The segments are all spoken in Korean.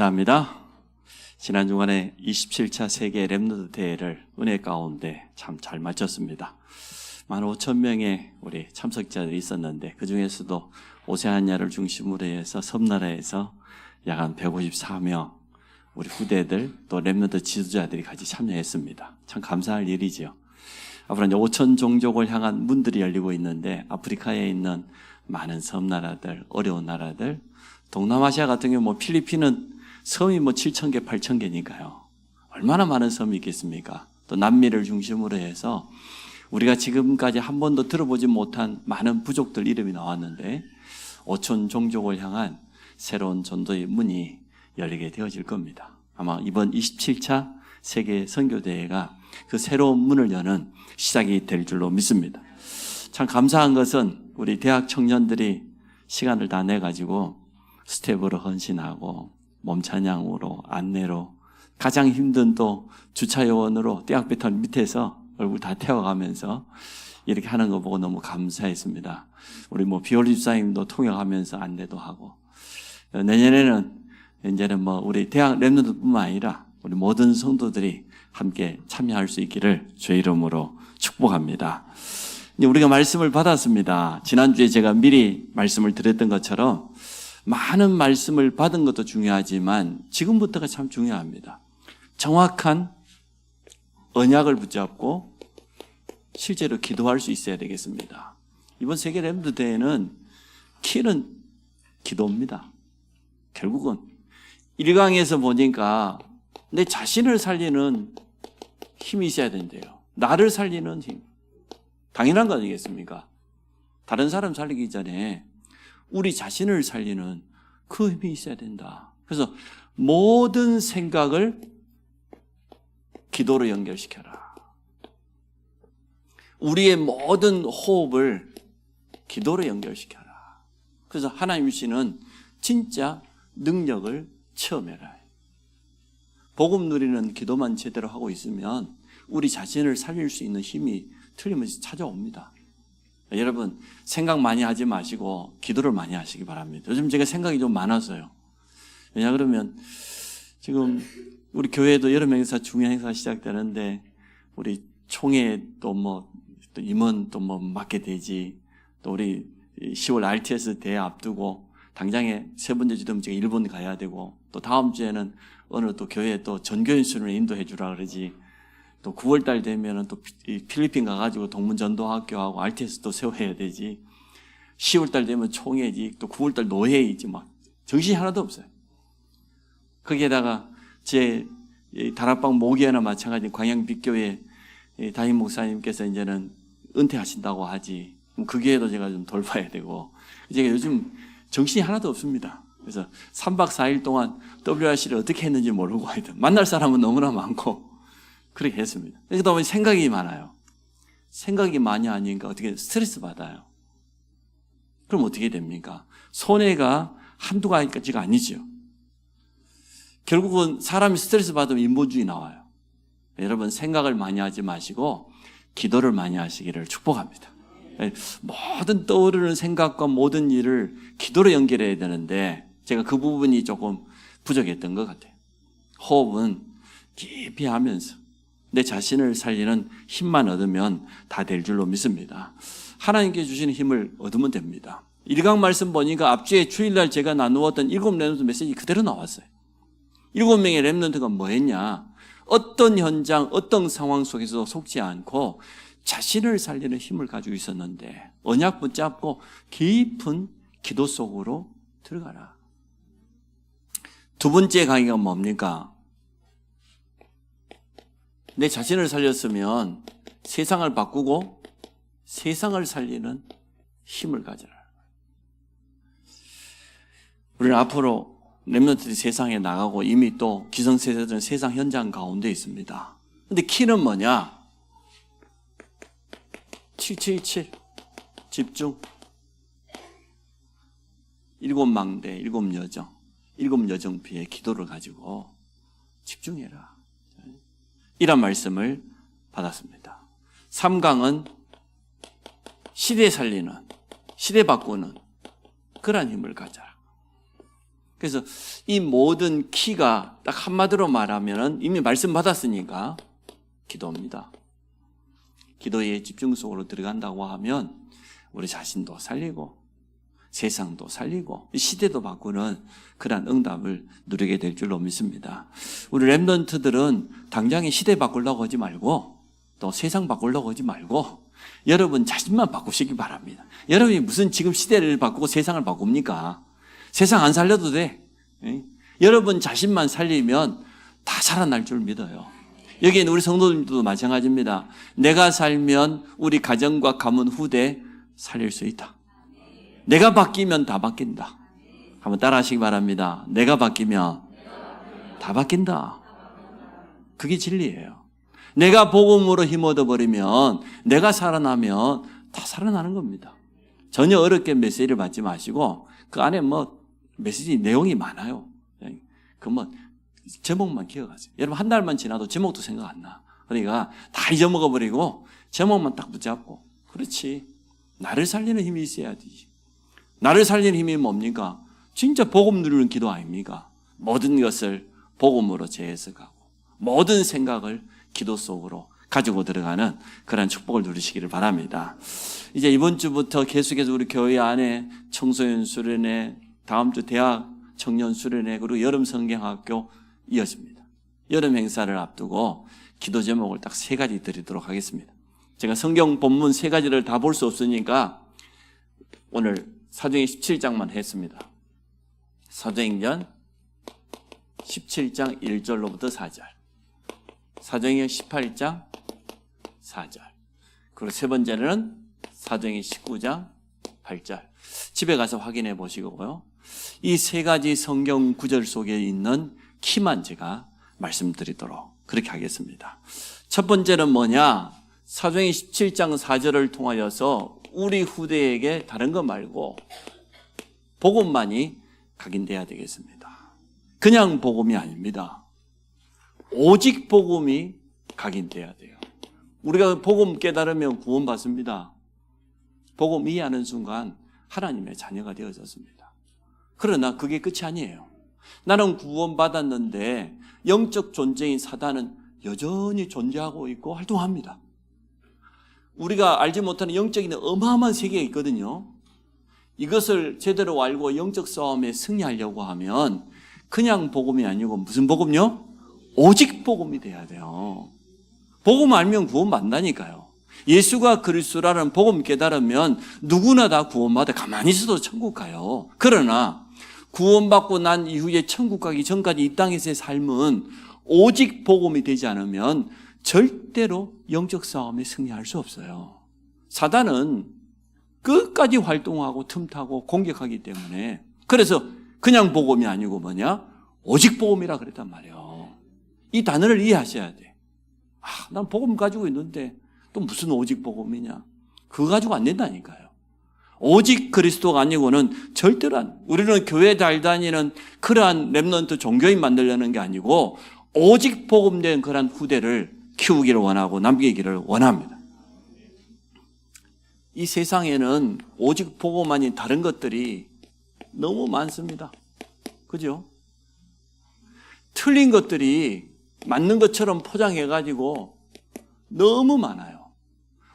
감사합니다. 지난 주간에 27차 세계 렘넌트 대회를 은혜 가운데 참 잘 마쳤습니다. 15,000명의 우리 참석자들이 있었는데 그 중에서도 오세아니아를 중심으로 해서 섬나라에서 약 한 154명 우리 후대들 또 렘넌트 지도자들이 같이 참여했습니다. 참 감사할 일이죠. 앞으로 이제 5천 종족을 향한 문들이 열리고 있는데 아프리카에 있는 많은 섬나라들, 어려운 나라들, 동남아시아 같은 경우 필리핀은 섬이 7,000개, 8,000개니까요. 얼마나 많은 섬이 있겠습니까? 또 남미를 중심으로 해서 우리가 지금까지 한 번도 들어보지 못한 많은 부족들 이름이 나왔는데 5천 종족을 향한 새로운 전도의 문이 열리게 되어질 겁니다. 아마 이번 27차 세계 선교대회가 그 새로운 문을 여는 시작이 될 줄로 믿습니다. 참 감사한 것은 우리 대학 청년들이 시간을 다 내가지고 스텝으로 헌신하고 몸찬양으로 안내로 가장 힘든 또 주차요원으로 대학 배턴 밑에서 얼굴 다 태워가면서 이렇게 하는 거 보고 너무 감사했습니다. 우리 비올리 주사님도 통역하면서 안내도 하고 내년에는 이제는 우리 대학 렘넌트뿐만 아니라 우리 모든 성도들이 함께 참여할 수 있기를 주의 이름으로 축복합니다. 우리가 말씀을 받았습니다. 지난주에 제가 미리 말씀을 드렸던 것처럼 많은 말씀을 받은 것도 중요하지만 지금부터가 참 중요합니다. 정확한 언약을 붙잡고 실제로 기도할 수 있어야 되겠습니다. 이번 세계 렘넌트 대회는 키는 기도입니다. 결국은 1강에서 보니까 내 자신을 살리는 힘이 있어야 된대요. 나를 살리는 힘. 당연한 거 아니겠습니까? 다른 사람 살리기 전에 우리 자신을 살리는 그 힘이 있어야 된다. 그래서 모든 생각을 기도로 연결시켜라. 우리의 모든 호흡을 기도로 연결시켜라. 그래서 하나님 주시는 진짜 능력을 체험해라. 복음 누리는 기도만 제대로 하고 있으면 우리 자신을 살릴 수 있는 힘이 틀림없이 찾아옵니다. 여러분 생각 많이 하지 마시고 기도를 많이 하시기 바랍니다. 요즘 제가 생각이 좀 많아서요. 왜냐 그러면 지금 우리 교회도 여름 행사, 중요 행사 시작되는데 우리 총회 또 임원 또 맡게 되지, 또 우리 10월 RTS 대회 앞두고 당장에 세 번째 주도 제가 일본 가야 되고, 또 다음 주에는 어느 또 교회에 또 전교연수를 인도해 주라 그러지, 또 9월달 되면은 또 필리핀 가가지고 동문전도학교하고 RTS 또 세워야 되지, 10월달 되면 총회지, 또 9월달 노회이지, 정신이 하나도 없어요. 거기에다가 제 다락방 모기회나 마찬가지 광양빛교회 담임 목사님께서 이제는 은퇴하신다고 하지, 그 교회도 제가 좀 돌봐야 되고, 제가 요즘 정신이 하나도 없습니다. 그래서 3박 4일 동안 WRC를 어떻게 했는지 모르고 하여튼 만날 사람은 너무나 많고 그렇게 했습니다. 그러다 보니 생각이 많아요. 생각이 많이 하니까 어떻게 스트레스 받아요. 그럼 어떻게 됩니까? 손해가 한두 가지가 아니죠. 결국은 사람이 스트레스 받으면 인본주의 나와요. 여러분 생각을 많이 하지 마시고 기도를 많이 하시기를 축복합니다. 모든 떠오르는 생각과 모든 일을 기도로 연결해야 되는데 제가 그 부분이 조금 부족했던 것 같아요. 호흡은 깊이 하면서 내 자신을 살리는 힘만 얻으면 다 될 줄로 믿습니다. 하나님께 주시는 힘을 얻으면 됩니다. 1강 말씀 보니까 앞주에 주일날 제가 나누었던 7 렘넌트 메시지 그대로 나왔어요. 7명의 렘넌트가 뭐 했냐? 어떤 현장, 어떤 상황 속에서 속지 않고 자신을 살리는 힘을 가지고 있었는데 언약 붙잡고 깊은 기도 속으로 들어가라. 두 번째 강의가 뭡니까? 내 자신을 살렸으면 세상을 바꾸고 세상을 살리는 힘을 가져라. 우리는 앞으로 렘넌트들이 세상에 나가고 이미 또 기성세대들은 세상 현장 가운데 있습니다. 근데 키는 뭐냐? 777 집중. 7망대 7여정 7여정피의 기도를 가지고 집중해라, 이런 말씀을 받았습니다. 3강은 시대 살리는, 시대 바꾸는 그런 힘을 가져라. 그래서 이 모든 키가 딱 한마디로 말하면 이미 말씀 받았으니까 기도입니다. 기도의 집중 속으로 들어간다고 하면 우리 자신도 살리고 세상도 살리고 시대도 바꾸는 그런 응답을 누리게 될 줄로 믿습니다. 우리 렘넌트들은 당장에 시대 바꾸려고 하지 말고 또 세상 바꾸려고 하지 말고 여러분 자신만 바꾸시기 바랍니다. 여러분이 무슨 지금 시대를 바꾸고 세상을 바꿉니까? 세상 안 살려도 돼. 여러분 자신만 살리면 다 살아날 줄 믿어요. 여기는 우리 성도님들도 마찬가지입니다. 내가 살면 우리 가정과 가문 후대 살릴 수 있다. 내가 바뀌면 다 바뀐다. 한번 따라 하시기 바랍니다. 내가 바뀌면 다 바뀐다. 그게 진리예요. 내가 복음으로 힘 얻어버리면, 내가 살아나면 다 살아나는 겁니다. 전혀 어렵게 메시지를 받지 마시고 그 안에 메시지 내용이 많아요. 제목만 기억하세요. 여러분 한 달만 지나도 제목도 생각 안 나. 그러니까 다 잊어먹어버리고 제목만 딱 붙잡고, 그렇지, 나를 살리는 힘이 있어야지. 나를 살리는 힘이 뭡니까? 진짜 복음 누리는 기도 아닙니까? 모든 것을 복음으로 재해석하고 모든 생각을 기도 속으로 가지고 들어가는 그런 축복을 누리시기를 바랍니다. 이제 이번 주부터 계속해서 우리 교회 안에 청소년 수련회, 다음 주 대학 청년 수련회, 그리고 여름 성경학교 이어집니다. 여름 행사를 앞두고 기도 제목을 딱 3가지 드리도록 하겠습니다. 제가 성경 본문 3가지를 다 볼 수 없으니까 오늘 사도행전 17장만 했습니다. 사도행전 17장 1절로부터 4절, 사도행전 18장 4절, 그리고 세 번째는 사도행전 19장 8절. 집에 가서 확인해 보시고요. 이 3가지 성경 구절 속에 있는 키만 제가 말씀드리도록 그렇게 하겠습니다. 첫 번째는 뭐냐? 사도행전 17장 4절을 통하여서 우리 후대에게 다른 거 말고 복음만이 각인돼야 되겠습니다. 그냥 복음이 아닙니다. 오직 복음이 각인돼야 돼요. 우리가 복음 깨달으면 구원받습니다. 복음 이해하는 순간 하나님의 자녀가 되어졌습니다. 그러나 그게 끝이 아니에요. 나는 구원받았는데 영적 존재인 사단은 여전히 존재하고 있고 활동합니다. 우리가 알지 못하는 영적인 어마어마한 세계가 있거든요. 이것을 제대로 알고 영적 싸움에 승리하려고 하면 그냥 복음이 아니고 무슨 복음요? 오직 복음이 돼야 돼요. 복음 알면 구원받는다니까요. 예수가 그리스도라는 복음 깨달으면 누구나 다 구원받아 가만히 있어도 천국 가요. 그러나 구원받고 난 이후에 천국 가기 전까지 이 땅에서의 삶은 오직 복음이 되지 않으면 절대로 영적 싸움에 승리할 수 없어요. 사단은 끝까지 활동하고 틈타고 공격하기 때문에, 그래서 그냥 복음이 아니고 뭐냐? 오직 복음이라 그랬단 말이에요. 이 단어를 이해하셔야 돼. 난 복음 가지고 있는데 또 무슨 오직 복음이냐? 그거 가지고 안 된다니까요. 오직 그리스도가 아니고는 절대로 우리는 교회 잘 다니는 그러한 렘넌트 종교인 만들려는 게 아니고 오직 복음된 그러한 후대를 키우기를 원하고 남기기를 원합니다. 이 세상에는 오직 복음 아닌 다른 것들이 너무 많습니다. 그죠? 틀린 것들이 맞는 것처럼 포장해가지고 너무 많아요.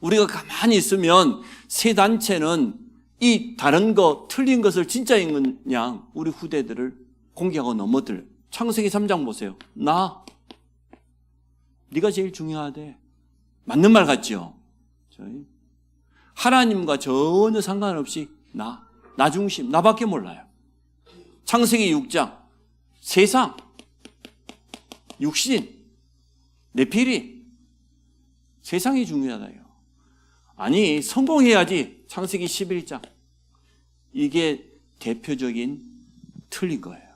우리가 가만히 있으면 세 단체는 이 다른 거, 틀린 것을 진짜인 양 우리 후대들을 공격하고 넘어들. 창세기 3장 보세요. 네가 제일 중요하대. 맞는 말 같죠? 하나님과 전혀 상관없이 나 중심, 나밖에 몰라요. 창세기 6장 세상, 육신, 네피리, 세상이 중요하다요. 아니 성공해야지. 창세기 11장 이게 대표적인 틀린 거예요.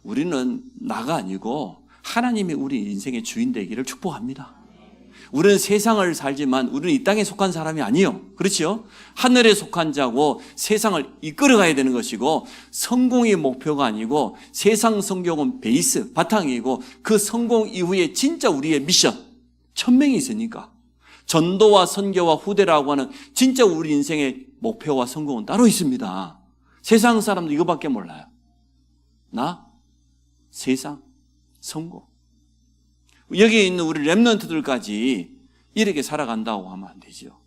우리는 나가 아니고 하나님이 우리 인생의 주인 되기를 축복합니다. 우리는 세상을 살지만 우리는 이 땅에 속한 사람이 아니에요. 그렇죠? 하늘에 속한 자고 세상을 이끌어가야 되는 것이고, 성공이 목표가 아니고 세상 성공은 베이스, 바탕이고 그 성공 이후에 진짜 우리의 미션, 천명이 있으니까 전도와 선교와 후대라고 하는 진짜 우리 인생의 목표와 성공은 따로 있습니다. 세상 사람도 이거밖에 몰라요. 나, 세상, 성공. 여기에 있는 우리 렘넌트들까지 이렇게 살아간다고 하면 안 되죠.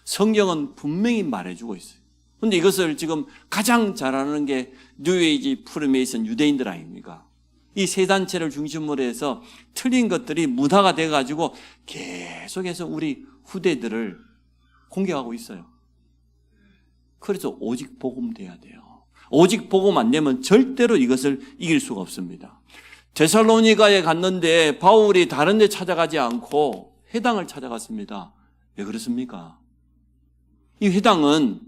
성경은 분명히 말해주고 있어요. 그런데 이것을 지금 가장 잘하는 게 뉴에이지 프리메이슨 유대인들 아닙니까? 이 세 단체를 중심으로 해서 틀린 것들이 문화가 돼가지고 계속해서 우리 후대들을 공격하고 있어요. 그래서 오직 복음 돼야 돼요. 오직 복음 안 되면 절대로 이것을 이길 수가 없습니다. 데살로니가에 갔는데 바울이 다른 데 찾아가지 않고 회당을 찾아갔습니다. 왜 그렇습니까? 이 회당은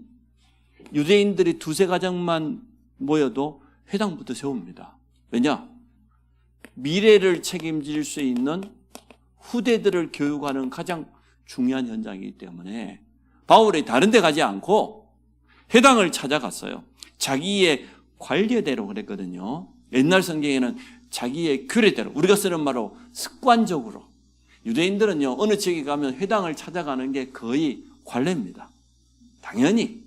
유대인들이 두세 가정만 모여도 회당부터 세웁니다. 왜냐? 미래를 책임질 수 있는 후대들을 교육하는 가장 중요한 현장이기 때문에 바울이 다른 데 가지 않고 회당을 찾아갔어요. 자기의 관례대로 그랬거든요. 옛날 성경에는 자기의 규례대로, 우리가 쓰는 말로 습관적으로. 유대인들은요, 어느 지역에 가면 회당을 찾아가는 게 거의 관례입니다. 당연히.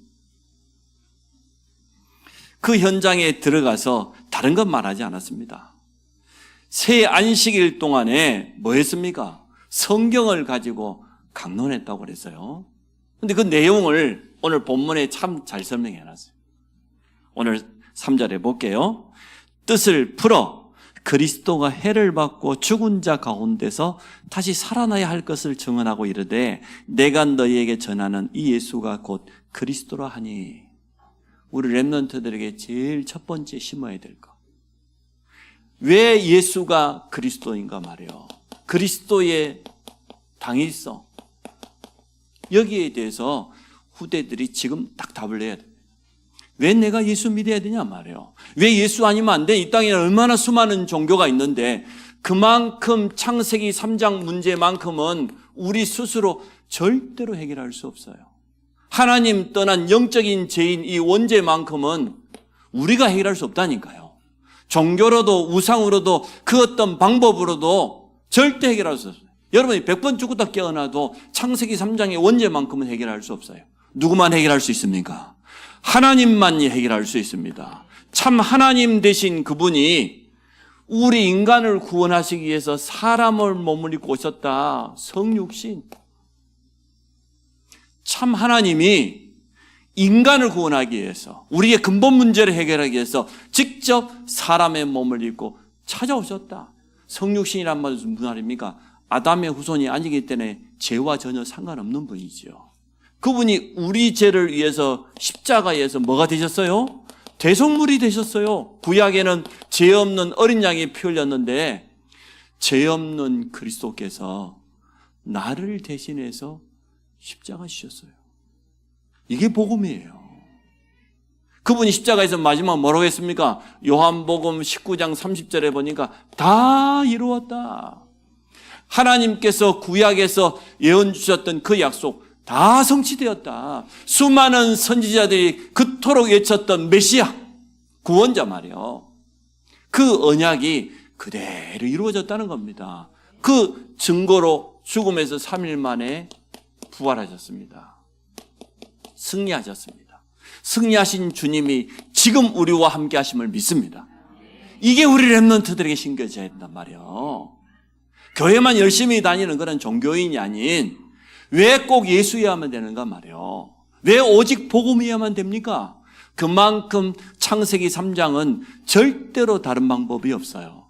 그 현장에 들어가서 다른 건 말하지 않았습니다. 새 안식일 동안에 뭐 했습니까? 성경을 가지고 강론했다고 그랬어요. 근데 그 내용을 오늘 본문에 참 잘 설명해 놨어요. 오늘 3절에 볼게요. 뜻을 풀어 그리스도가 해를 받고 죽은 자 가운데서 다시 살아나야 할 것을 증언하고 이르되 내가 너희에게 전하는 이 예수가 곧 그리스도라 하니. 우리 렘넌트들에게 제일 첫 번째 심어야 될 것. 왜 예수가 그리스도인가 말이에요. 그리스도의 당일성. 여기에 대해서 후대들이 지금 딱 답을 내야 돼요. 왜 내가 예수 믿어야 되냐 말이에요. 왜 예수 아니면 안 돼? 이 땅에 얼마나 수많은 종교가 있는데 그만큼 창세기 3장 문제만큼은 우리 스스로 절대로 해결할 수 없어요. 하나님 떠난 영적인 죄인 이 원죄만큼은 우리가 해결할 수 없다니까요. 종교로도 우상으로도 그 어떤 방법으로도 절대 해결할 수 없어요. 여러분이 100번 죽었다 깨어나도 창세기 3장의 원죄만큼은 해결할 수 없어요. 누구만 해결할 수 있습니까? 하나님만이 해결할 수 있습니다. 참 하나님 되신 그분이 우리 인간을 구원하시기 위해서 사람을 몸을 입고 오셨다. 성육신. 참 하나님이 인간을 구원하기 위해서 우리의 근본 문제를 해결하기 위해서 직접 사람의 몸을 입고 찾아오셨다. 성육신이란 말은 무슨 말입니까? 아담의 후손이 아니기 때문에 죄와 전혀 상관없는 분이지요. 그분이 우리 죄를 위해서 십자가에서 뭐가 되셨어요? 대속물이 되셨어요. 구약에는 죄 없는 어린 양이 피 흘렸는데 죄 없는 그리스도께서 나를 대신해서 십자가 지셨어요. 이게 복음이에요. 그분이 십자가에서 마지막 뭐라고 했습니까? 요한복음 19장 30절에 보니까 다 이루었다. 하나님께서 구약에서 예언 주셨던 그 약속 다 성취되었다. 수많은 선지자들이 그토록 외쳤던 메시아, 구원자 말이요. 그 언약이 그대로 이루어졌다는 겁니다. 그 증거로 죽음에서 3일 만에 부활하셨습니다. 승리하셨습니다. 승리하신 주님이 지금 우리와 함께 하심을 믿습니다. 이게 우리 렘넌트들에게 신겨져야 된단 말이에요. 교회만 열심히 다니는 그런 종교인이 아닌 왜 꼭 예수여야만 되는가 말이에요. 왜 오직 복음이어야만 됩니까? 그만큼 창세기 3장은 절대로 다른 방법이 없어요.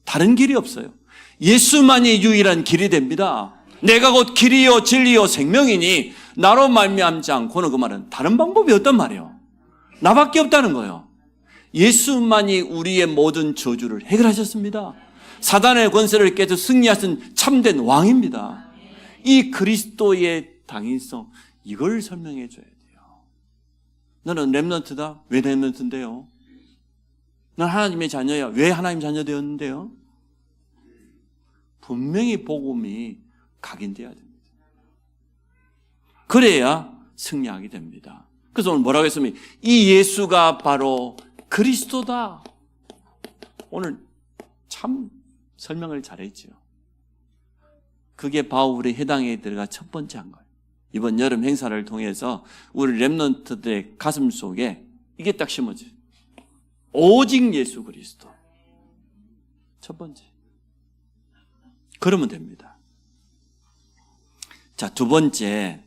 다른 길이 없어요. 예수만이 유일한 길이 됩니다. 내가 곧 길이요 진리요 생명이니 나로 말미암지 않고는 그 말은 다른 방법이 없단 말이에요. 나밖에 없다는 거예요. 예수만이 우리의 모든 저주를 해결하셨습니다. 사단의 권세를 깨서 승리하신 참된 왕입니다. 이 그리스도의 당위성, 이걸 설명해 줘야 돼요. 너는 렘넌트다? 왜 렘넌트인데요? 난 하나님의 자녀야. 왜 하나님 자녀 되었는데요? 분명히 복음이 각인돼야 됩니다. 그래야 승리하게 됩니다. 그래서 오늘 뭐라고 했습니까? 이 예수가 바로 그리스도다. 오늘 참 설명을 잘했죠. 그게 바울이 해당에 들어가 첫 번째 한 거예요. 이번 여름 행사를 통해서 우리 렘넌트들의 가슴 속에 이게 딱 심어져요. 오직 예수 그리스도. 첫 번째. 그러면 됩니다. 자, 두 번째.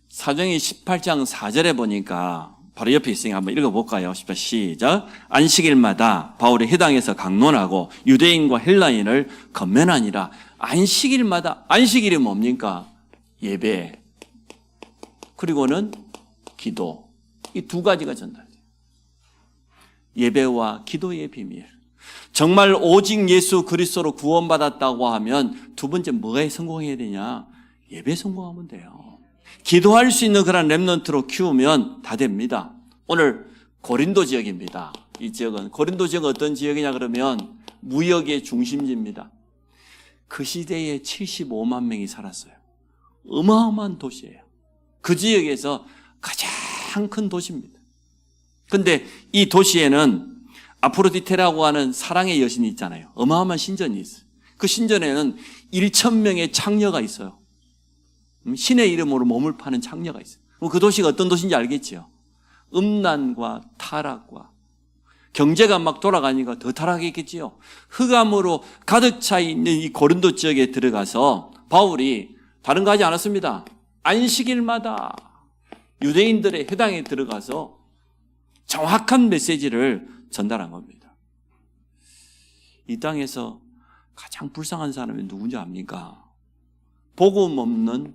사도행전 18장 4절에 보니까 바로 옆에 있으니까 한번 읽어볼까요? 시작. 안식일마다 바울이 회당에서 강론하고 유대인과 헬라인을 건면하니라. 안식일마다, 안식일이 뭡니까? 예배, 그리고는 기도. 이 두 가지가 전달돼요. 예배와 기도의 비밀. 정말 오직 예수 그리스도로 구원받았다고 하면 두 번째 뭐에 성공해야 되냐? 예배에 성공하면 돼요. 기도할 수 있는 그런 렘넌트로 키우면 다 됩니다. 오늘 고린도 지역입니다. 이 지역은, 고린도 지역은 어떤 지역이냐 그러면 무역의 중심지입니다. 그 시대에 75만 명이 살았어요. 어마어마한 도시예요. 그 지역에서 가장 큰 도시입니다. 근데 이 도시에는 아프로디테라고 하는 사랑의 여신이 있잖아요. 어마어마한 신전이 있어요. 그 신전에는 1,000명의 창녀가 있어요. 신의 이름으로 몸을 파는 창녀가 있어요. 그 도시가 어떤 도시인지 알겠지요? 음란과 타락과 경제가 막 돌아가니까 더 타락했겠지요. 흑암으로 가득 차 있는 이 고린도 지역에 들어가서 바울이 다른 거 하지 않았습니다. 안식일마다 유대인들의 회당에 들어가서 정확한 메시지를 전달한 겁니다. 이 땅에서 가장 불쌍한 사람이 누군지 압니까? 복음 없는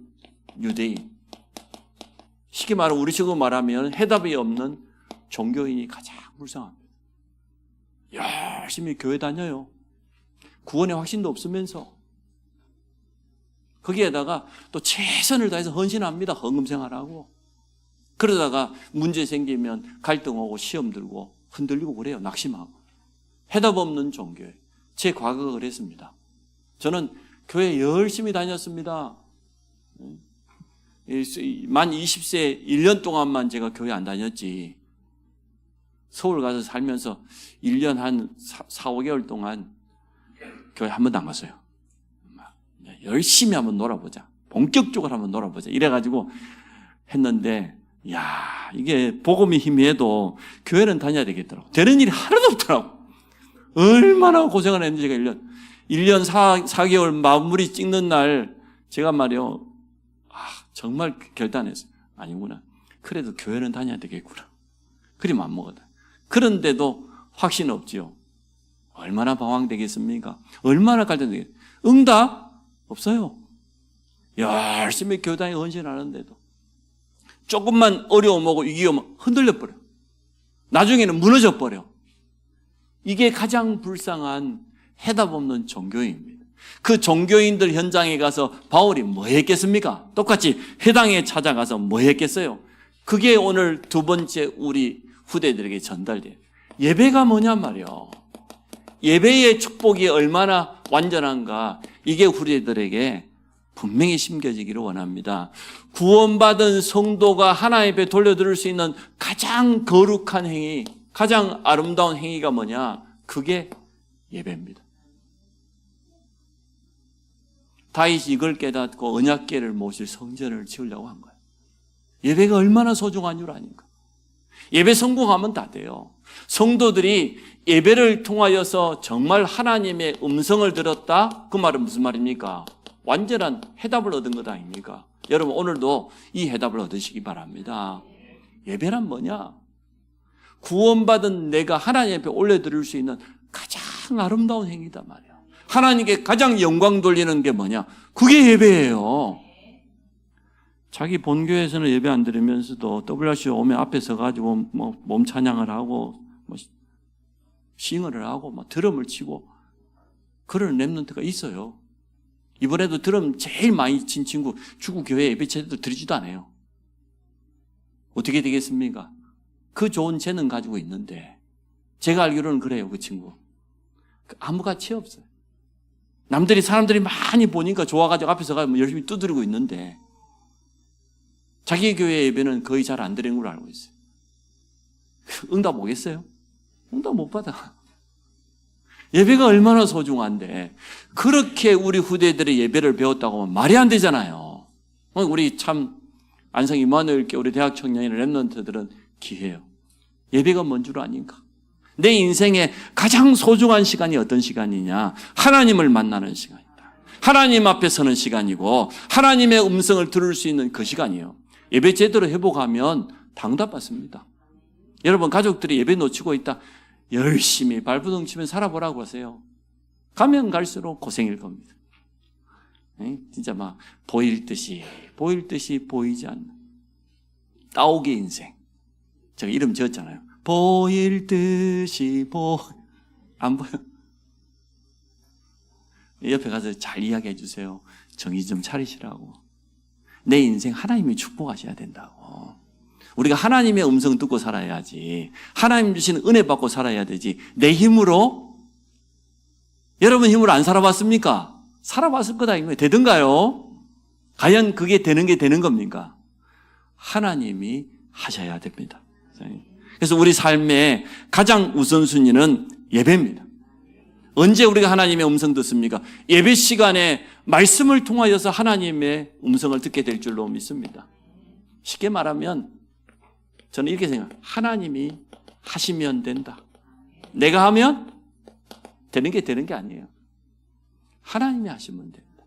유대인. 쉽게 말하면 우리식으로 말하면 해답이 없는 종교인이 가장 불쌍합니다. 열심히 교회 다녀요. 구원의 확신도 없으면서. 거기에다가 또 최선을 다해서 헌신합니다. 헌금 생활하고. 그러다가 문제 생기면 갈등 오고 시험 들고 흔들리고 그래요. 낙심하고. 해답 없는 종교에. 제 과거가 그랬습니다. 저는 교회 열심히 다녔습니다. 만 20세 1년 동안만 제가 교회 안 다녔지. 서울 가서 살면서 1년 한 4, 5개월 동안 교회 한 번도 안 갔어요. 열심히 한번 놀아보자. 본격적으로 한번 놀아보자. 이래가지고 했는데, 야, 이게 복음이 희미해도 교회는 다녀야 되겠더라고. 되는 일이 하나도 없더라고. 얼마나 고생을 했는지 제가 1년 4개월 마무리 찍는 날 제가 말이요. 정말 결단했어요. 아니구나. 그래도 교회는 다녀야 되겠구나. 그림 안 먹었다. 그런데도 확신 없지요. 얼마나 방황되겠습니까? 얼마나 갈등되겠습니까? 응답? 없어요. 열심히 교단에 헌신하는데도 조금만 어려움 오고 위기오면 흔들려버려. 나중에는 무너져버려. 이게 가장 불쌍한 해답 없는 종교인입니다. 그 종교인들 현장에 가서 바울이 뭐 했겠습니까? 똑같이 회당에 찾아가서 뭐 했겠어요? 그게 오늘 두 번째 우리 후대들에게 전달돼요. 예배가 뭐냐 말이요. 예배의 축복이 얼마나 완전한가, 이게 후대들에게 분명히 심겨지기를 원합니다. 구원받은 성도가 하나님 앞에 돌려드릴 수 있는 가장 거룩한 행위, 가장 아름다운 행위가 뭐냐? 그게 예배입니다. 다윗이 이걸 깨닫고 언약궤를 모실 성전을 지으려고 한 거예요. 예배가 얼마나 소중한 줄 아닌가. 예배 성공하면 다 돼요. 성도들이 예배를 통하여서 정말 하나님의 음성을 들었다? 그 말은 무슨 말입니까? 완전한 해답을 얻은 것 아닙니까? 여러분 오늘도 이 해답을 얻으시기 바랍니다. 예배란 뭐냐? 구원받은 내가 하나님 앞에 올려드릴 수 있는 가장 아름다운 행위다 말이야. 하나님께 가장 영광 돌리는 게 뭐냐? 그게 예배예요. 자기 본교에서는 예배 안 드리면서도 WRC 오면 앞에 서가지고 뭐 몸 찬양을 하고 뭐 싱어를 하고 막 드럼을 치고 그런 랩런트가 있어요. 이번에도 드럼 제일 많이 친 친구 축구교회 예배 제대로 드리지도 않아요. 어떻게 되겠습니까? 그 좋은 재능 가지고 있는데 제가 알기로는 그래요. 그 친구 아무 가치 없어요. 남들이 사람들이 많이 보니까 좋아가지고 앞에서 가서 열심히 두드리고 있는데 자기 교회 예배는 거의 잘 안 드리는 걸로 알고 있어요. 응답 오겠어요? 응답 못 받아. 예배가 얼마나 소중한데 그렇게 우리 후대들의 예배를 배웠다고 하면 말이 안 되잖아요. 우리 참 안성 이마누엘 우리 대학 청년이나 랩런트들은 기해요. 예배가 뭔 줄 아닌가? 내 인생의 가장 소중한 시간이 어떤 시간이냐? 하나님을 만나는 시간이다. 하나님 앞에 서는 시간이고 하나님의 음성을 들을 수 있는 그 시간이에요. 예배 제대로 회복하면 당답받습니다. 여러분 가족들이 예배 놓치고 있다. 열심히 발버둥 치면 살아보라고 하세요. 가면 갈수록 고생일 겁니다. 진짜 막 보일 듯이 보이지 않는 따오기 인생. 제가 이름 지었잖아요. 보일 듯이 안 보여? 옆에 가서 잘 이야기해 주세요. 정신 좀 차리시라고. 내 인생 하나님이 축복하셔야 된다고. 우리가 하나님의 음성 듣고 살아야지. 하나님 주시는 은혜 받고 살아야 되지. 내 힘으로? 여러분 힘으로 안 살아봤습니까? 살아봤을 거다. 되든가요? 과연 그게 되는 게 되는 겁니까? 하나님이 하셔야 됩니다. 그래서 우리 삶의 가장 우선순위는 예배입니다. 언제 우리가 하나님의 음성 듣습니까? 예배 시간에 말씀을 통하여서 하나님의 음성을 듣게 될 줄로 믿습니다. 쉽게 말하면 저는 이렇게 생각해요. 하나님이 하시면 된다. 내가 하면 되는 게 아니에요. 하나님이 하시면 된다.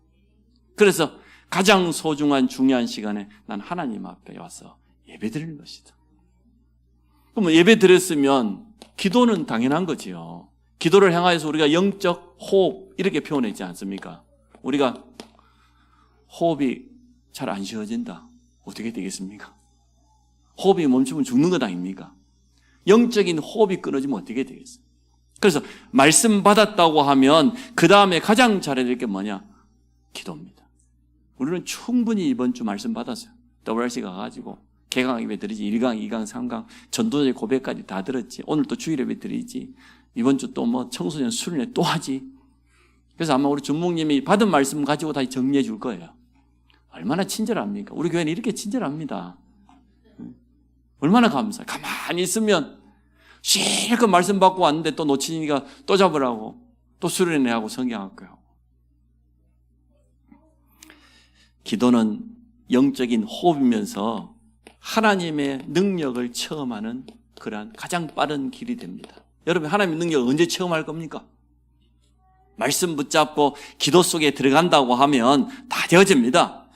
그래서 가장 소중한 중요한 시간에 난 하나님 앞에 와서 예배 드리는 것이다. 그럼 예배 드렸으면 기도는 당연한 거지요. 기도를 향하여서 우리가 영적 호흡 이렇게 표현했지 않습니까? 우리가 호흡이 잘 안 쉬어진다. 어떻게 되겠습니까? 호흡이 멈추면 죽는 것 아닙니까? 영적인 호흡이 끊어지면 어떻게 되겠어요? 그래서 말씀 받았다고 하면 그 다음에 가장 잘해야 될 게 뭐냐? 기도입니다. 우리는 충분히 이번 주 말씀 받았어요. WRC 가가지고 개강 예배 드리지. 1강, 2강, 3강 전도자의 고백까지 다 들었지. 오늘 또 주일 예배 드리지. 이번 주 또 뭐 청소년 수련회 또 하지. 그래서 아마 우리 준목님이 받은 말씀 가지고 다시 정리해 줄 거예요. 얼마나 친절합니까? 우리 교회는 이렇게 친절합니다. 얼마나 감사해요. 가만히 있으면 실컷 말씀 받고 왔는데 또 놓치니까 또 잡으라고 또 수련회 하고 성경학교 하고. 기도는 영적인 호흡이면서 하나님의 능력을 체험하는 그러한 가장 빠른 길이 됩니다. 여러분 하나님의 능력을 언제 체험할 겁니까? 말씀 붙잡고 기도 속에 들어간다고 하면 다 되어집니다.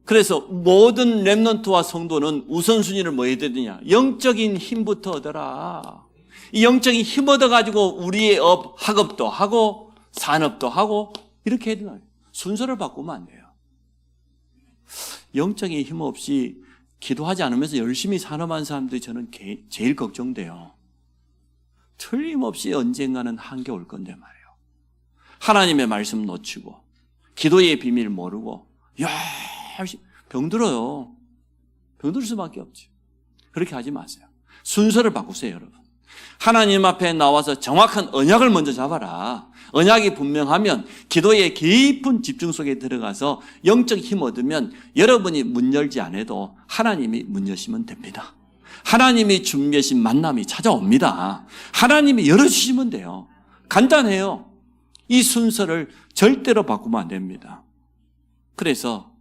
그래서 모든 렘넌트와 성도는 우선순위를 뭐 해야 되느냐? 영적인 힘부터 얻어라. 이 영적인 힘 얻어가지고 우리의 학업도 하고 산업도 하고 이렇게 해야 되나요? 순서를 바꾸면 안 돼요. 영적인 힘 없이 기도하지 않으면서 열심히 산업한 사람들이 저는 제일 걱정돼요. 틀림없이 언젠가는 한계 올 건데 말이에요. 하나님의 말씀 놓치고 기도의 비밀 모르고 병들어요. 병들 수밖에 없죠. 그렇게 하지 마세요. 순서를 바꾸세요, 여러분. 하나님 앞에 나와서 정확한 언약을 먼저 잡아라. 언약이 분명하면 기도의 깊은 집중 속에 들어가서 영적 힘 얻으면 여러분이 문 열지 않아도 하나님이 문 여시면 됩니다. 하나님이 준비하신 만남이 찾아옵니다. 하나님이 열어주시면 돼요. 간단해요. 이 순서를 절대로 바꾸면 안 됩니다. 그래서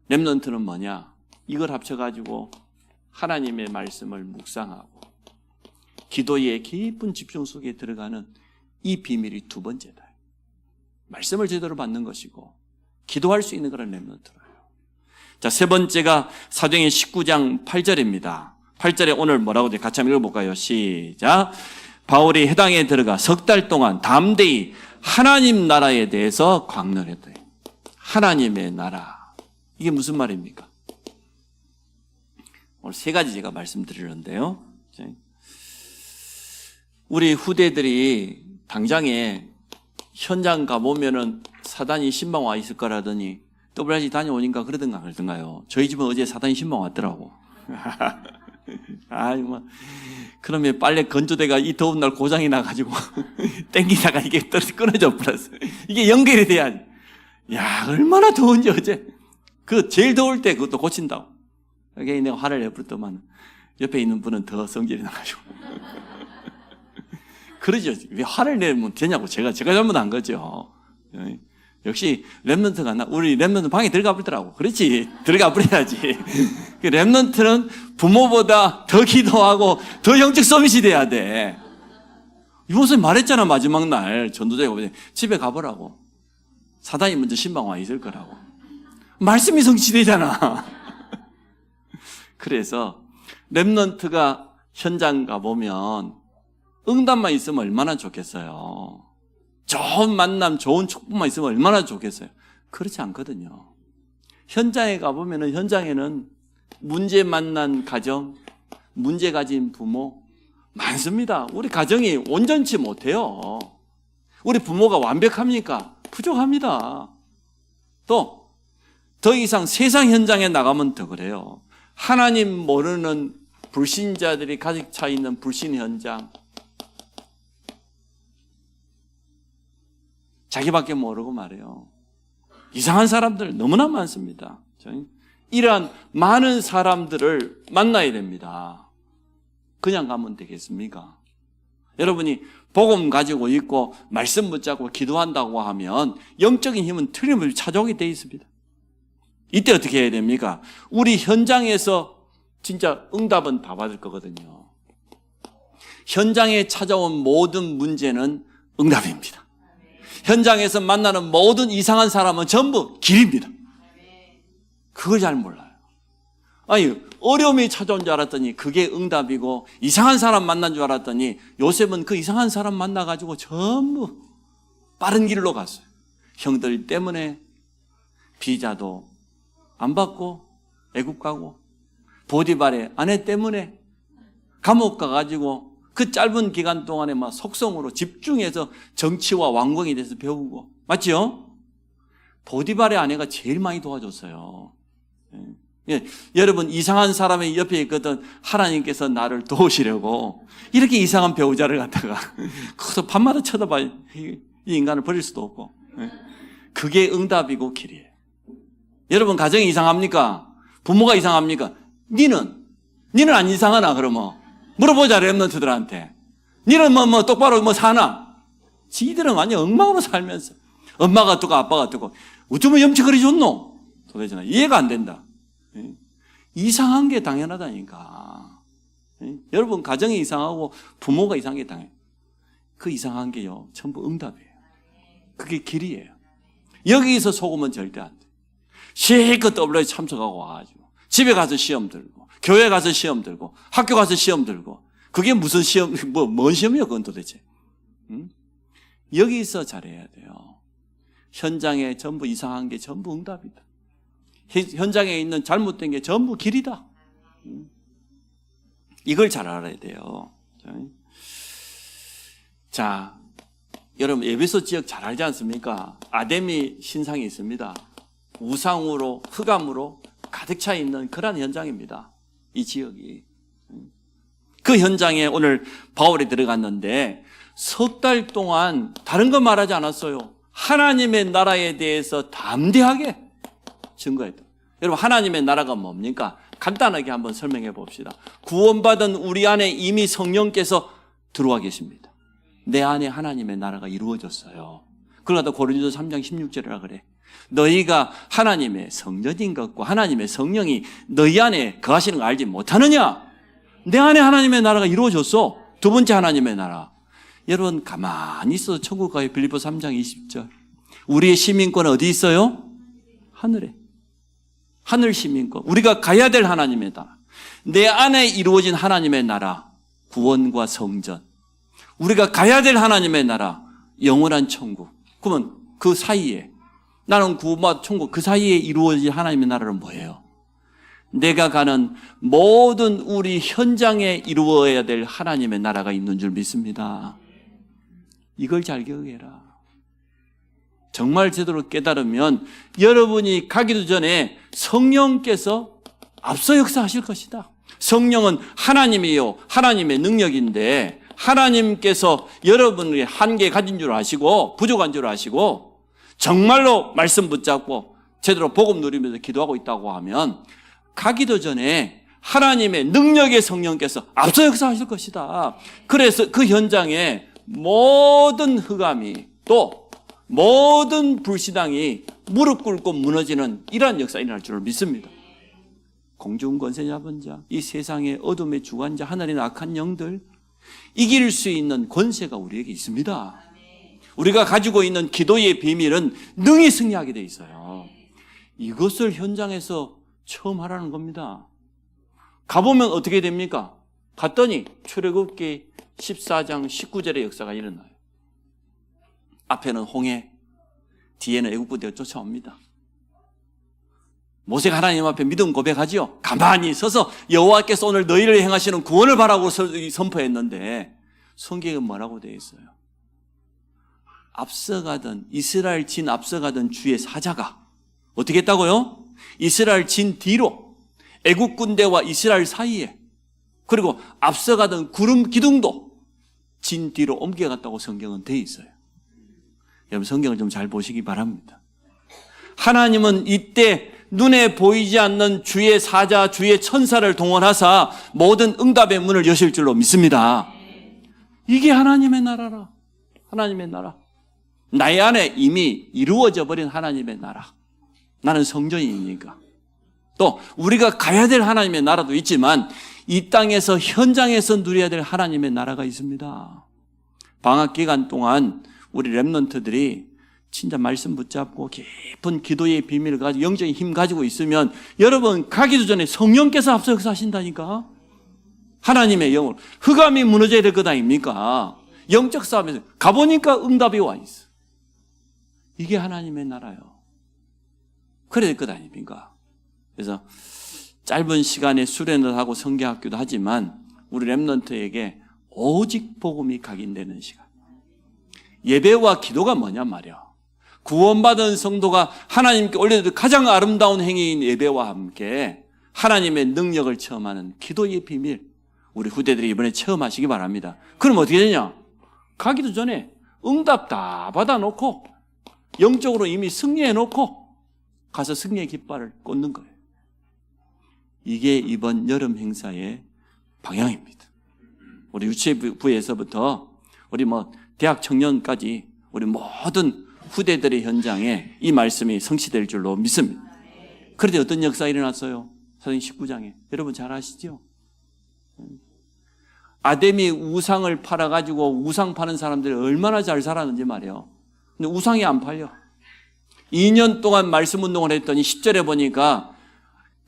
렘넌트는 뭐냐? 이걸 합쳐가지고 하나님의 말씀을 묵상하고 기도의 깊은 집중 속에 들어가는 이 비밀이 두 번째다. 말씀을 제대로 받는 것이고 기도할 수 있는 그런 렘넌트예요. 자, 세 번째가 사도행전 19장 8절입니다. 8절에 오늘 뭐라고 돼? 같이 한번 읽어볼까요? 시작. 바울이 해당에 들어가 석 달 동안 담대히 하나님 나라에 대해서 강론했다. 하나님의 나라. 이게 무슨 말입니까? 오늘 세 가지 제가 말씀드리는데요. 우리 후대들이 당장에 현장 가보면은 사단이 신방 와 있을 거라더니 WRC 다녀오니까 그러던가요? 저희 집은 어제 사단이 신방 왔더라고. 그러면 빨래 건조대가 이 더운 날 고장이 나가지고 땡기다가 이게 끊어져 버렸어요. 이게 연결이 돼야지. 야, 얼마나 더운지 어제. 제일 더울 때 그것도 고친다고. 그게 내가 화를 내버렸더만 옆에 있는 분은 더 성질이 나가지고. 그러죠. 왜 화를 내면 되냐고. 제가 잘못한 거죠. 역시 렘넌트가 우리 렘넌트 방에 들어가 버리더라고. 그렇지. 들어가 버려야지. 렘넌트는 부모보다 더 기도하고 더 영적 서밋이 돼야 돼. 유목사님 말했잖아. 마지막 날 전도자가 집에 가보라고. 사단이 먼저 신방 와 있을 거라고. 말씀이 성취되잖아. 그래서 렘넌트가 현장 가보면 응답만 있으면 얼마나 좋겠어요. 좋은 만남, 좋은 축복만 있으면 얼마나 좋겠어요. 그렇지 않거든요. 현장에 가보면 현장에는 문제 만난 가정, 문제 가진 부모 많습니다. 우리 가정이 온전치 못해요. 우리 부모가 완벽합니까? 부족합니다. 또 더 이상 세상 현장에 나가면 더 그래요. 하나님 모르는 불신자들이 가득 차 있는 불신 현장, 자기밖에 모르고 말이에요. 이상한 사람들 너무나 많습니다. 이러한 많은 사람들을 만나야 됩니다. 그냥 가면 되겠습니까? 여러분이 복음 가지고 있고 말씀 붙잡고 기도한다고 하면 영적인 힘은 틀림없이 찾아오게 돼 있습니다. 이때 어떻게 해야 됩니까? 우리 현장에서 진짜 응답은 다 받을 거거든요. 현장에 찾아온 모든 문제는 응답입니다. 현장에서 만나는 모든 이상한 사람은 전부 길입니다. 그걸 잘 몰라요. 아니, 어려움이 찾아온 줄 알았더니 그게 응답이고, 이상한 사람 만난 줄 알았더니 요셉은 그 이상한 사람 만나가지고 전부 빠른 길로 갔어요. 형들 때문에 비자도 안 받고 애국 가고, 보디발의 아내 때문에 감옥 가가지고 그 짧은 기간 동안에 막 속성으로 집중해서 정치와 왕궁에 대해서 배우고, 맞죠? 보디발의 아내가 제일 많이 도와줬어요. 예, 여러분 이상한 사람이 옆에 있거든 하나님께서 나를 도우시려고 이렇게 이상한 배우자를 갖다가 그것도 밤마다 쳐다봐요. 이 인간을 버릴 수도 없고. 그게 응답이고 길이에요. 여러분 가정이 이상합니까? 부모가 이상합니까? 니는 안 이상하나? 그러면 물어보자 렘넌트들한테. 니는 뭐 똑바로 사나? 지들은 완전 엉망으로 살면서 엄마가 어떻고 아빠가 어떻고 어쩌면 염치거리 줬노? 도대체 이해가 안 된다. 이상한 게 당연하다니까. 여러분 가정이 이상하고 부모가 이상한 게 당연해요. 그 이상한 게요 전부 응답이에요. 그게 길이에요. 여기서 속으면 절대 안 돼. 실컷 더블유에 참석하고 와가지고 집에 가서 시험 들고 교회 가서 시험 들고 학교 가서 시험 들고 그게 무슨 시험, 뭔 시험이야 그건 도대체. 여기서 잘해야 돼요. 현장에 전부 이상한 게 전부 응답이다. 현장에 있는 잘못된 게 전부 길이다. 이걸 잘 알아야 돼요. 자, 여러분 에베소 지역 잘 알지 않습니까? 아데미 신상이 있습니다. 우상으로 흑암으로 가득 차 있는 그런 현장입니다. 이 지역이. 그 현장에 오늘 바울이 들어갔는데 석 달 동안 다른 거 말하지 않았어요. 하나님의 나라에 대해서 담대하게 증거했다. 여러분 하나님의 나라가 뭡니까? 간단하게 한번 설명해 봅시다. 구원받은 우리 안에 이미 성령께서 들어와 계십니다. 내 안에 하나님의 나라가 이루어졌어요. 그러다 고린도서 3장 16절이라 그래. 너희가 하나님의 성전인 것과 하나님의 성령이 너희 안에 거하시는 거 알지 못하느냐? 내 안에 하나님의 나라가 이루어졌어. 두 번째 하나님의 나라. 여러분 가만히 있어도 천국 가요. 빌립보서 3장 20절. 우리의 시민권은 어디 있어요? 하늘에. 하늘 시민권. 우리가 가야 될 하나님의 나라. 내 안에 이루어진 하나님의 나라. 구원과 성전. 우리가 가야 될 하나님의 나라. 영원한 천국. 그러면 그 사이에 나는 구원과 천국 그 사이에 이루어진 하나님의 나라는 뭐예요? 내가 가는 모든 우리 현장에 이루어야 될 하나님의 나라가 있는 줄 믿습니다. 이걸 잘 기억해라. 정말 제대로 깨달으면 여러분이 가기도 전에 성령께서 앞서 역사하실 것이다. 성령은 하나님이요 하나님의 능력인데 하나님께서 여러분의 한계 가진 줄 아시고 부족한 줄 아시고 정말로 말씀 붙잡고 제대로 복음 누리면서 기도하고 있다고 하면 가기도 전에 하나님의 능력의 성령께서 앞서 역사하실 것이다. 그래서 그 현장에 모든 흑암이 또 모든 불신앙이 무릎 꿇고 무너지는 이러한 역사 일어날 줄을 믿습니다. 공중 권세 잡은 자, 이 세상의 어둠의 주관자, 하늘의 악한 영들, 이길 수 있는 권세가 우리에게 있습니다. 우리가 가지고 있는 기도의 비밀은 능히 승리하게 돼 있어요. 이것을 현장에서 처음 하라는 겁니다. 가보면 어떻게 됩니까? 갔더니 출애굽기 14장 19절의 역사가 일어나요. 앞에는 홍해, 뒤에는 애국 부대가 쫓아옵니다. 모세가 하나님 앞에 믿음 고백하지요. 가만히 서서 여호와께서 오늘 너희를 행하시는 구원을 바라고 선포했는데 성경에 뭐라고 되어 있어요? 앞서가던 이스라엘 진 앞서가던 주의 사자가 어떻게 했다고요? 이스라엘 진 뒤로 애국 군대와 이스라엘 사이에 그리고 앞서가던 구름 기둥도 진 뒤로 옮겨갔다고 성경은 되어 있어요. 여러분 성경을 좀 잘 보시기 바랍니다. 하나님은 이때 눈에 보이지 않는 주의 사자, 주의 천사를 동원하사 모든 응답의 문을 여실 줄로 믿습니다. 이게 하나님의 나라라. 하나님의 나라. 나의 안에 이미 이루어져 버린 하나님의 나라. 나는 성전이니까. 또 우리가 가야 될 하나님의 나라도 있지만 이 땅에서 현장에서 누려야 될 하나님의 나라가 있습니다. 방학 기간 동안 우리 렘넌트들이 진짜 말씀 붙잡고 깊은 기도의 비밀을 가지고 영적인 힘 가지고 있으면 여러분 가기도 전에 성령께서 앞서 역사하신다니까. 하나님의 영으로 흑암이 무너져야 될 것 아닙니까? 영적 싸움에서 가보니까 응답이 와 있어. 이게 하나님의 나라요. 그래야 될 것 아닙니까? 그래서 짧은 시간에 수련을 하고 성경학교도 하지만 우리 렘넌트에게 오직 복음이 각인되는 시간. 예배와 기도가 뭐냐 말이야. 구원받은 성도가 하나님께 올려드릴 가장 아름다운 행위인 예배와 함께 하나님의 능력을 체험하는 기도의 비밀, 우리 후대들이 이번에 체험하시기 바랍니다. 그럼 어떻게 되냐? 가기도 전에 응답 다 받아놓고 영적으로 이미 승리해놓고 가서 승리의 깃발을 꽂는 거예요. 이게 이번 여름 행사의 방향입니다. 우리 유치부에서부터 우리 대학 청년까지 우리 모든 후대들의 현장에 이 말씀이 성취될 줄로 믿습니다. 그런데 어떤 역사가 일어났어요? 사도행전 19장에. 여러분 잘 아시죠? 아담이 우상을 팔아가지고 우상 파는 사람들이 얼마나 잘 살았는지 말이에요. 근데 우상이 안 팔려. 2년 동안 말씀 운동을 했더니 10절에 보니까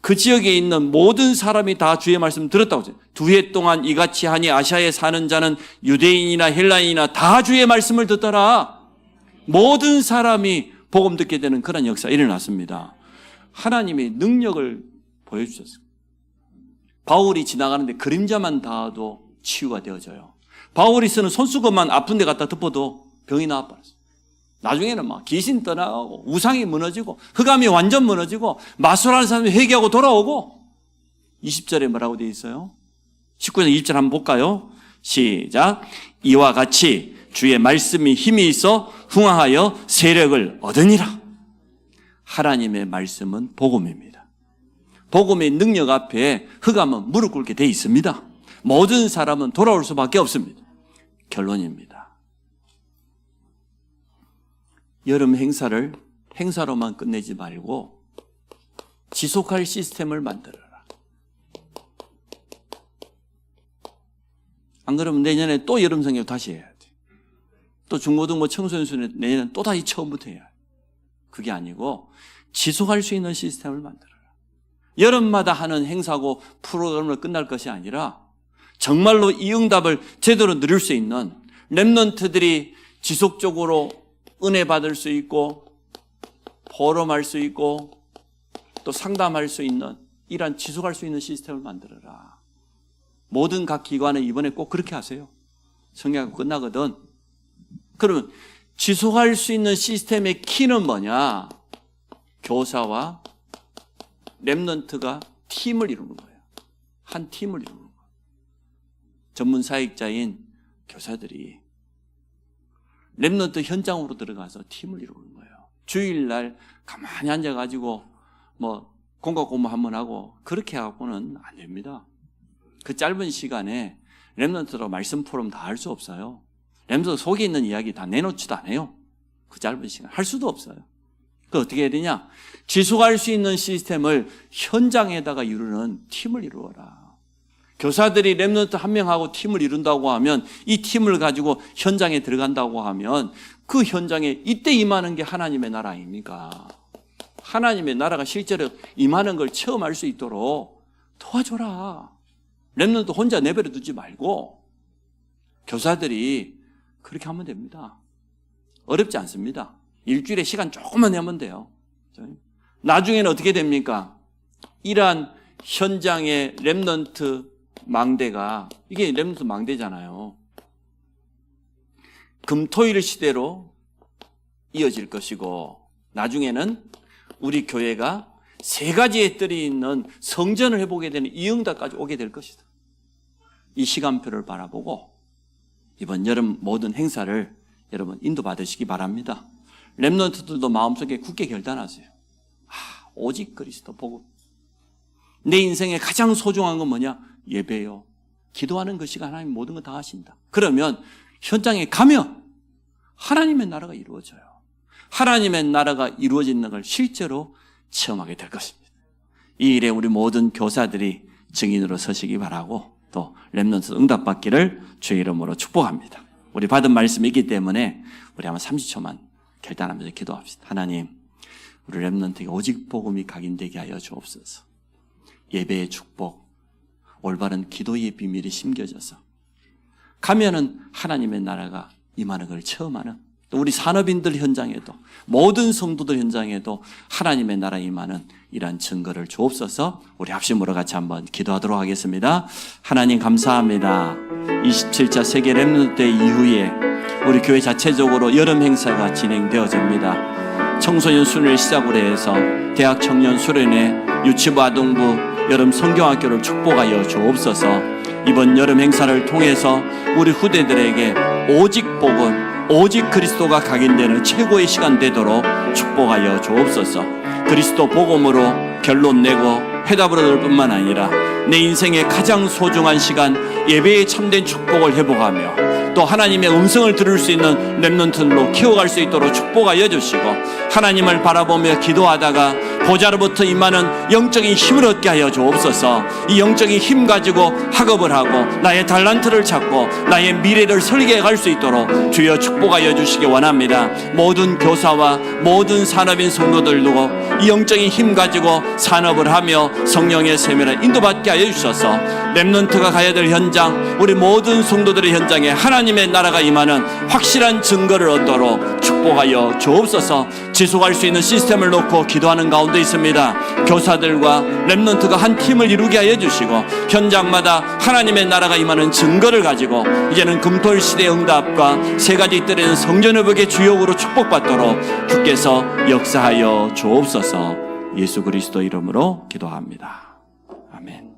그 지역에 있는 모든 사람이 다 주의 말씀 들었다고 했어요. 2해 동안 이같이 하니 아시아에 사는 자는 유대인이나 헬라인이나 다 주의 말씀을 듣더라. 모든 사람이 복음 듣게 되는 그런 역사가 일어났습니다. 하나님의 능력을 보여주셨어요. 바울이 지나가는데 그림자만 닿아도 치유가 되어져요. 바울이 쓰는 손수건만 아픈 데 갖다 덮어도 병이 나아버렸어요. 나중에는 막 귀신 떠나가고 우상이 무너지고 흑암이 완전 무너지고 마술하는 사람이 회개하고 돌아오고 20절에 뭐라고 되어 있어요? 19절 20절 한번 볼까요? 시작. 이와 같이 주의 말씀이 힘이 있어 흥황하여 세력을 얻으니라. 하나님의 말씀은 복음입니다. 복음의 능력 앞에 흑암은 무릎 꿇게 돼 있습니다. 모든 사람은 돌아올 수밖에 없습니다. 결론입니다. 여름 행사를 행사로만 끝내지 말고 지속할 시스템을 만들어라. 안 그러면 내년에 또 여름 성경 다시 해야 돼. 또 중고등부 청소년 수련 내년에 또 다시 처음부터 해야 돼. 그게 아니고 지속할 수 있는 시스템을 만들어라. 여름마다 하는 행사고 프로그램으로 끝날 것이 아니라 정말로 이 응답을 제대로 누릴 수 있는 렘넌트들이 지속적으로 은혜 받을 수 있고 포럼할 수 있고 또 상담할 수 있는 이러한 지속할 수 있는 시스템을 만들어라. 모든 각 기관은 이번에 꼭 그렇게 하세요. 성경학교 끝나거든. 그러면 지속할 수 있는 시스템의 키는 뭐냐? 교사와 렘넌트가 팀을 이루는 거예요. 한 팀을 이루는 거예요. 전문 사역자인 교사들이 렘넌트 현장으로 들어가서 팀을 이루는 거예요. 주일날 가만히 앉아가지고 공과 공부 한번 하고 그렇게 해갖고는 안 됩니다. 그 짧은 시간에 렘넌트로 말씀 포럼 다 할 수 없어요. 렘넌트 속에 있는 이야기 다 내놓지도 않아요. 그 짧은 시간 할 수도 없어요. 그 어떻게 해야 되냐? 지속할 수 있는 시스템을 현장에다가 이루는 팀을 이루어라. 교사들이 렘넌트 한 명하고 팀을 이룬다고 하면 이 팀을 가지고 현장에 들어간다고 하면 그 현장에 이때 임하는 게 하나님의 나라 아닙니까? 하나님의 나라가 실제로 임하는 걸 체험할 수 있도록 도와줘라. 렘넌트 혼자 내버려 두지 말고 교사들이 그렇게 하면 됩니다. 어렵지 않습니다. 일주일에 시간 조금만 내면 돼요. 나중에는 어떻게 됩니까? 이러한 현장의 렘넌트 망대가, 이게 렘넌트 망대잖아요. 금토일 시대로 이어질 것이고, 나중에는 우리 교회가 세 가지의 뜰이 있는 성전을 해보게 되는 이응답까지 오게 될 것이다. 이 시간표를 바라보고 이번 여름 모든 행사를 여러분 인도받으시기 바랍니다. 렘넌트들도 마음속에 굳게 결단하세요. 오직 그리스도 복음. 내 인생에 가장 소중한 건 뭐냐? 예배요. 기도하는 것이 하나님 모든 거 다 하신다. 그러면 현장에 가면 하나님의 나라가 이루어져요. 하나님의 나라가 이루어지는 걸 실제로 체험하게 될 것입니다. 이 일에 우리 모든 교사들이 증인으로 서시기 바라고, 또 렘넌트 응답받기를 주의 이름으로 축복합니다. 우리 받은 말씀이 있기 때문에 우리 한번 30초만 결단하면서 기도합시다. 하나님, 우리 렘넌트에게 오직 복음이 각인되게 하여 주옵소서. 예배의 축복, 올바른 기도의 비밀이 심겨져서 가면은 하나님의 나라가 임하는 걸 체험하는, 또 우리 산업인들 현장에도, 모든 성도들 현장에도 하나님의 나라 임하는 이러한 증거를 주옵소서. 우리 합심으로 같이 한번 기도하도록 하겠습니다. 하나님 감사합니다. 27차 세계 렘넌트 이후에 우리 교회 자체적으로 여름 행사가 진행되어집니다. 청소년 수련을 시작으로 해서 대학 청년 수련회, 유치부 아동부 여름 성경학교를 축복하여 주옵소서. 이번 여름 행사를 통해서 우리 후대들에게 오직 복음, 오직 그리스도가 각인되는 최고의 시간 되도록 축복하여 주옵소서. 그리스도 복음으로 결론 내고 해답을 얻을 뿐만 아니라 내 인생의 가장 소중한 시간, 예배의 참된 축복을 회복하며 또 하나님의 음성을 들을 수 있는 렘넌트로 키워갈 수 있도록 축복하여 주시고, 하나님을 바라보며 기도하다가 보좌로부터 임하는 영적인 힘을 얻게 하여 주옵소서. 이 영적인 힘 가지고 학업을 하고 나의 달란트를 찾고 나의 미래를 설계해 갈 수 있도록 주여 축복하여 주시기 원합니다. 모든 교사와 모든 산업인 성도들도 이 영적인 힘 가지고 산업을 하며 성령의 세면을 인도받게 하여 주셔서 렘넌트가 가야 될 현장, 우리 모든 성도들의 현장에 하나님의 나라가 임하는 확실한 증거를 얻도록 축복하여 주옵소서. 지속할 수 있는 시스템을 놓고 기도하는 가운데 있습니다. 교사들과 렘넌트가 한 팀을 이루게 하여 주시고, 현장마다 하나님의 나라가 임하는 증거를 가지고 이제는 금토일 시대의 응답과 세 가지 뜰에는 성전회복의 주역으로 축복받도록 주께서 역사하여 주옵소서. 예수 그리스도 이름으로 기도합니다. 아멘.